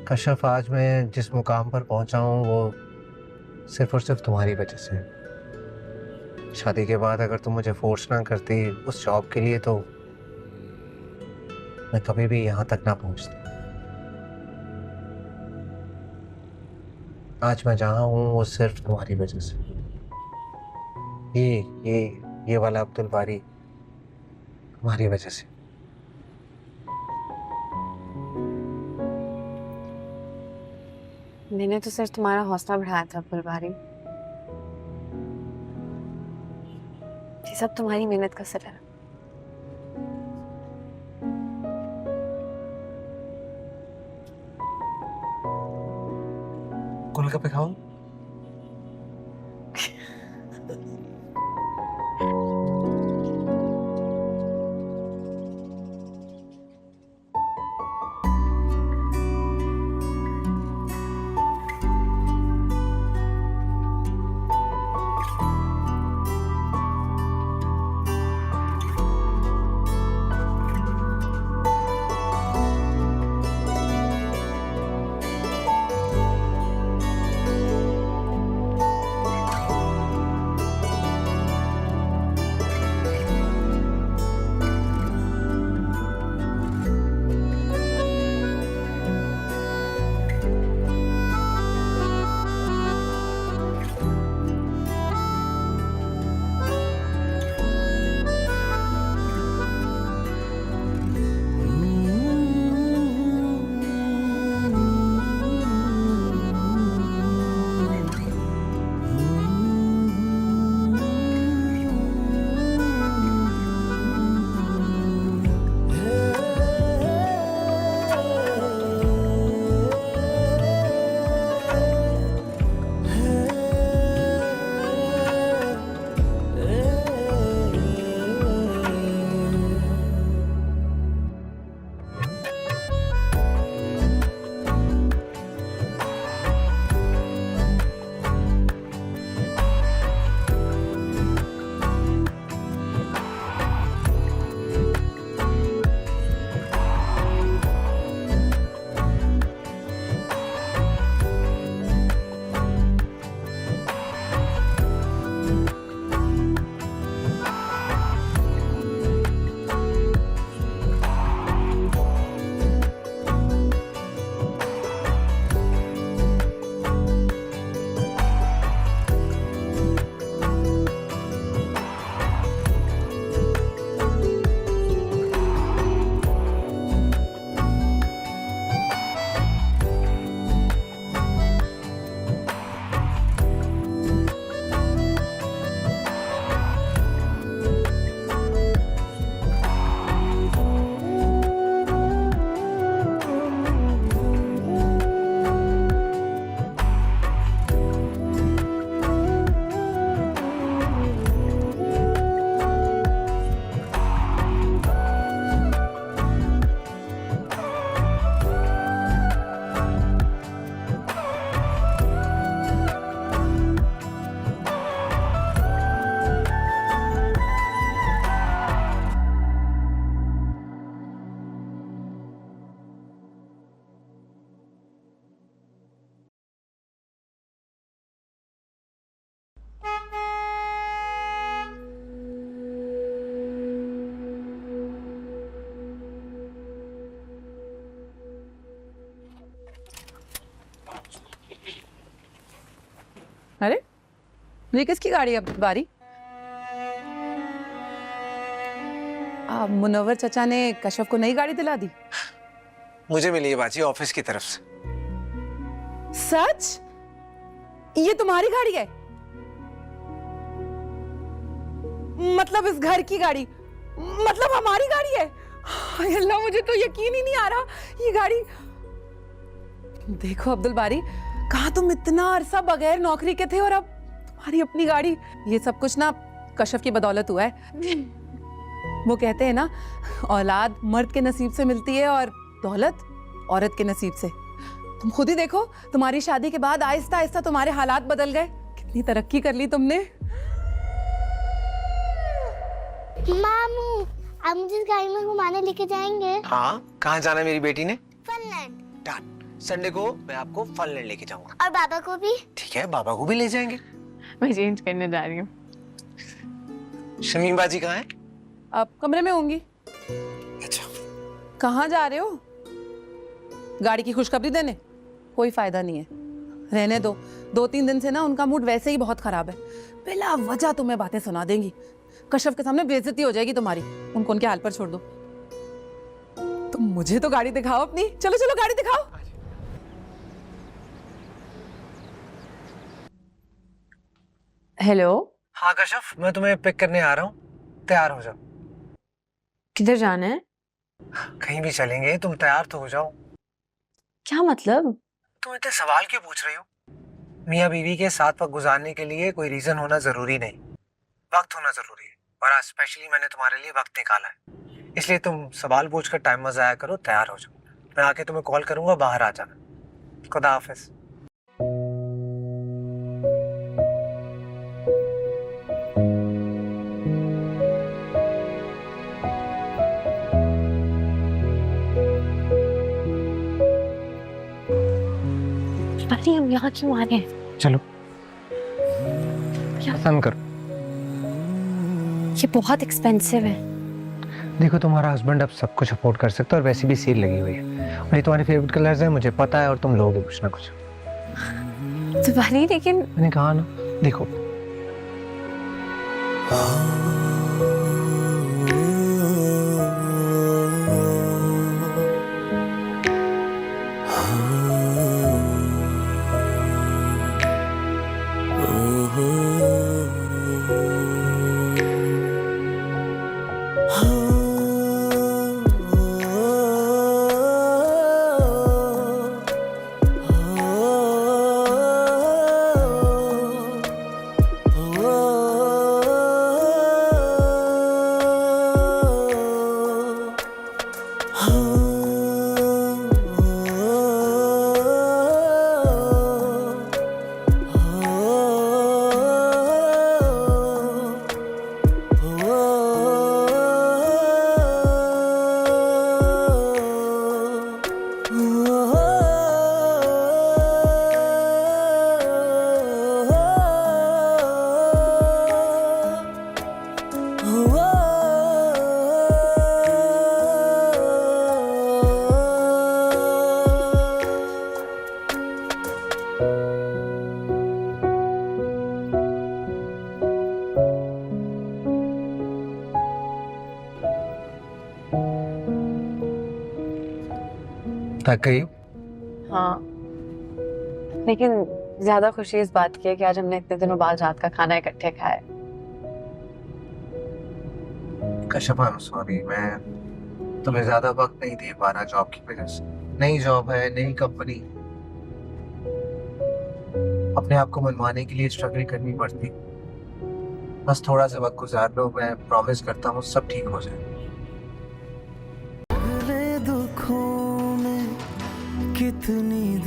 कश्यप, आज मैं जिस मुकाम पर पहुंचा हूं वो सिर्फ और सिर्फ तुम्हारी वजह से। शादी के बाद अगर तुम मुझे फोर्स ना करती उस जॉब के लिए तो मैं कभी भी यहाँ तक ना पहुंचता। आज मैं जहाँ हूँ वो सिर्फ तुम्हारी वजह से। ये ये ये वाला अब्दुल बारी तुम्हारी वजह से। मैंने तो सिर्फ तुम्हारा हौसला बढ़ाया था अब्दुल बारी। ये सब तुम्हारी मेहनत का असर है। गोलगप्पे खाऊं? अरे ये किसकी गाड़ी है बारी? मुनव्वर चचा ने कश्यप को नई गाड़ी दिला दी? मुझे मिली है बाजी, ऑफिस की तरफ से। सच? ये तुम्हारी गाड़ी है? मतलब इस घर की गाड़ी? मतलब हमारी गाड़ी है? हाय अल्लाह, मुझे तो यकीन ही नहीं आ रहा। ये गाड़ी देखो अब्दुल बारी, कहा तुम इतना अरसा बगैर नौकरी के थे और अब तुम्हारी अपनी गाड़ी। ये सब कुछ ना कश्यप की बदौलत हुआ है। वो कहते हैं ना, औलाद मर्द के नसीब से मिलती है और दौलत औरत के नसीब से। तुम खुद ही देखो, तुम्हारी शादी के बाद आहिस्ता आहिस्ता तुम्हारे हालात बदल गए। कितनी तरक्की कर ली तुमने। मामू, आप मुझे इस गाड़ी में घुमाने लेके जाएंगे? हाँ, कहाँ जाना है मेरी बेटी ने? फिनलैंड। डन, संडे को मैं आपको फल लेने लेके जाऊंगा। और बाबा को भी। ठीक है, बाबा को भी ले जाएंगे। मैं चेंज करने जा रही हूँ। शमीम बाजी कहाँ है? अब कमरे में होंगी। अच्छा, कहाँ जा रहे हो? गाड़ी की खुशखबरी देने? कोई फायदा नहीं है, रहने दो। 2-3 दिन से ना उनका मूड वैसे ही बहुत खराब है, बिला वजह तुम्हें बातें सुना देंगी। कश्यप के सामने बेइज्जती हो जाएगी तुम्हारी। उनको उनके हाल पर छोड़ दो। तुम मुझे तो गाड़ी दिखाओ अपनी। चलो चलो गाड़ी दिखाओ। हेलो, हाँ कश्यप, मैं तुम्हें पिक करने आ रहा हूँ, तैयार हो जाओ। किधर जाना है? कहीं भी चलेंगे, तुम तैयार तो हो जाओ। क्या मतलब? तुम इतने सवाल क्यों पूछ रही हो? मियाँ बीवी के साथ वक्त गुजारने के लिए कोई रीजन होना जरूरी नहीं, वक्त होना जरूरी है। और आज स्पेशली मैंने तुम्हारे लिए वक्त निकाला है, इसलिए तुम सवाल पूछकर टाइम मत जाया करो, तैयार हो जाओ। मैं आके तुम्हें कॉल करूंगा, बाहर आ जाना। खुदा हाफिज। अरे हम यहाँ क्यों आ रहे हैं? चलो पसंद करो। ये बहुत एक्सपेंसिव है। देखो, तुम्हारा हस्बैंड अब सब कुछ अफोर्ड कर सकता है और वैसे भी सेल लगी हुई है, और ये तुम्हारे फेवरेट कलर्स हैं, मुझे पता है, और तुम लोगे कुछ ना कुछ। तुम्हारी, लेकिन मैंने कहा ना, देखो थक गई हो? हाँ, लेकिन ज्यादा खुशी इस बात की है कि आज हमने इतने दिनों बाद रात का खाना इकट्ठे खाया। कश्यप, आई एम सॉरी, मैं तुम्हें ज्यादा वक्त नहीं दे पा रहा जॉब की वजह से। नई जॉब है, नई कंपनी, अपने आप को मनवाने के लिए स्ट्रगल करनी पड़ती। बस थोड़ा सा वक्त गुजार लो, मैं प्रॉमिस करता हूँ सब ठीक हो जाए। दुखों में कितनी